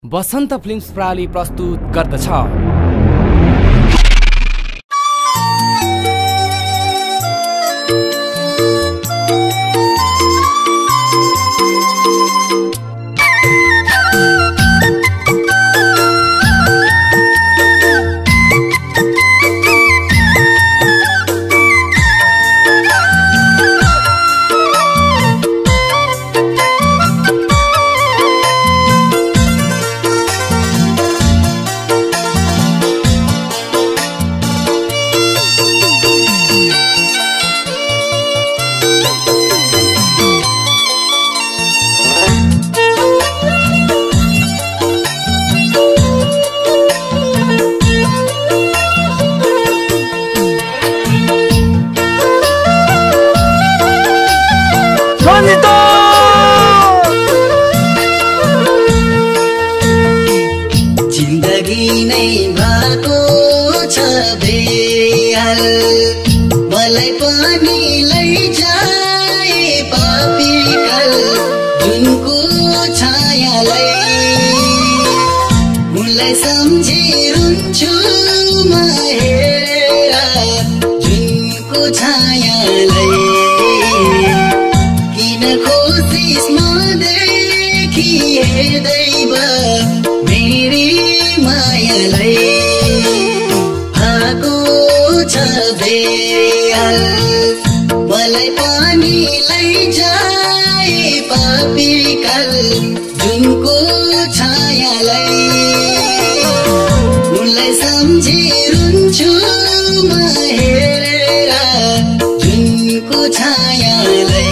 बसन्त films प्रणाली प्रस्तुत गर्दछ। जिन्दगी नै भएको छ बेहाल, मलाई पनि लैजाए पापीकाल, जुनको छायालाई उनलाई सम्झिरहन्छु म हेरेर, जुनको छायालाई किन खोजिस् मदेखि हेर्दैब मेरी मायालाई, भएको छ बेहाल, मलाई पनि लैजाए पापीकाल, जुनको छायालाई उनलाई सम्झिरहन्छु म हेरेर, जुनको छायालाई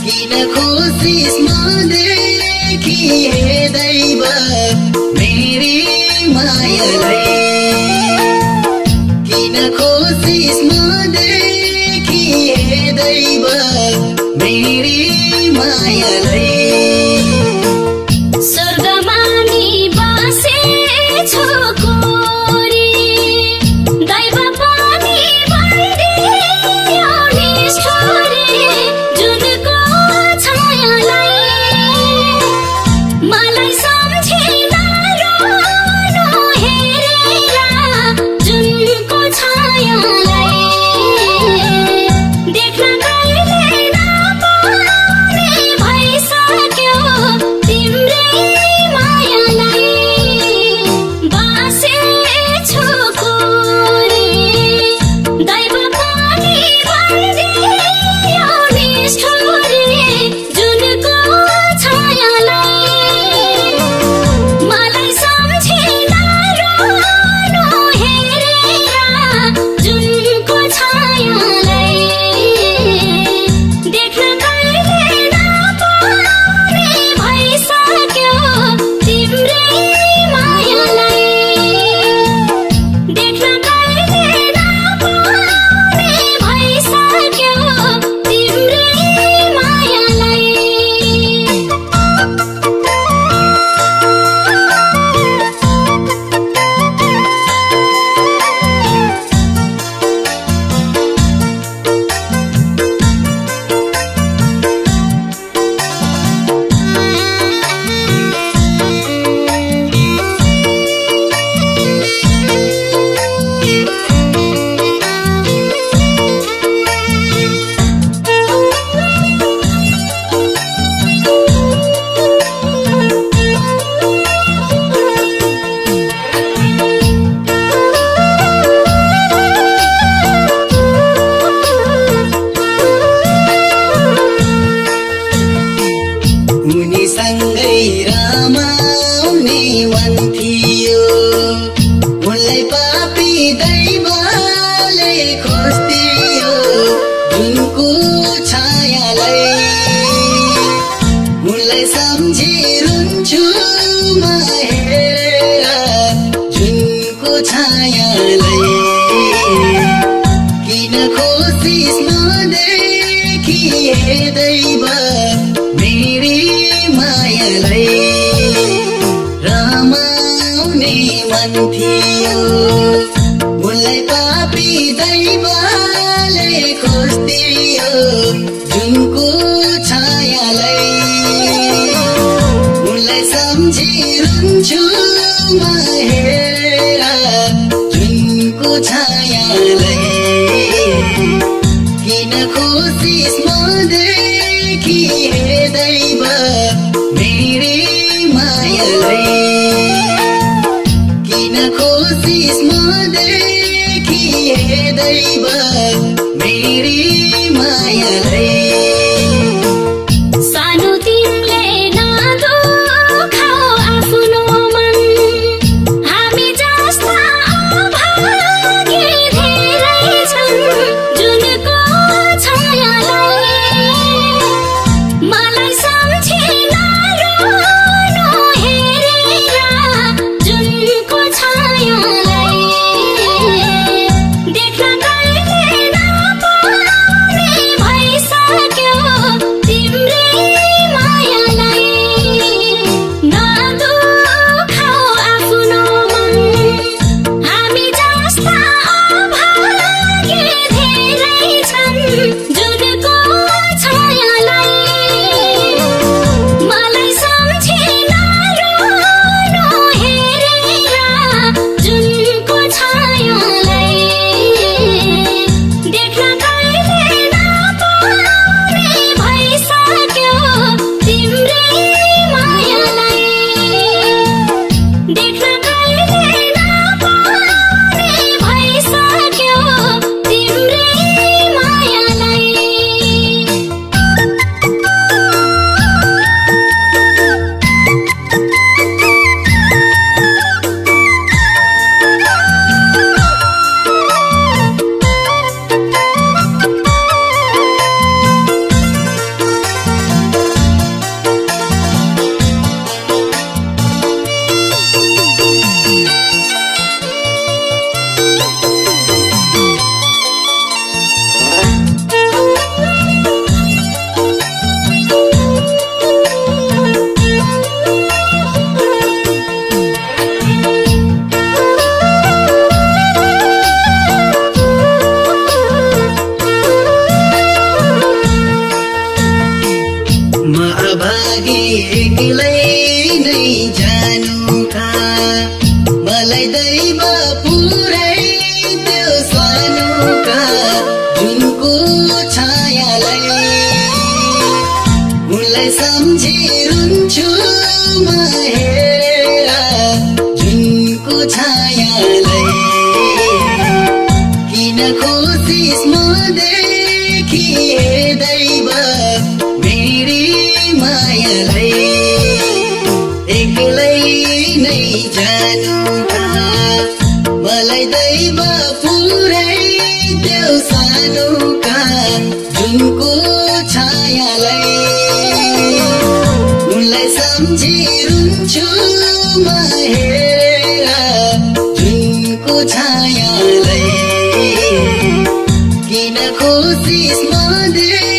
किन खोजिस् मदेखि हेर्दैब मेरी मायालाई, किन खोजिस् मदेखि हेर्दैब मेरी मायालाई। सँगै रमाउने मन थियो, उनलाई पापी दैवले खोज्दियो, जुनको छायालाई उनलाई सम्झिरहन्छु म हेरेर, जुनको छायालाई किन खोजिस् मदेखि हेर्दैब मेरी मायालाई, रमाउने मन थियो, उनलाई पापी दैवले खोज्दियो, जुनको छायालाई उनलाई सम्झिरहन्छु म हेरेर जुनको छायालाई किन कोसिस मदेखि हेर्दैव मेरी मायालाई किन कोसिस मदेखि हेर्दैव मेरी मायालाई एक्लै नै जानुका मलाई दैव पुरै त्यो सानुका जुनको छायालाई उनलाई सम्झिरहन्छु म हेरेर जुनको छायालाई किन कोसिस मदेखि हेर्दैव मेरी मायालाई एक्लै नै जानुका मलाई दैव पुरै त्यो सानुका जुनको छायालाई उनलाई सम्झिरहन्छु म हेरेर जुनको छायालाई किन कोसिस मदेखि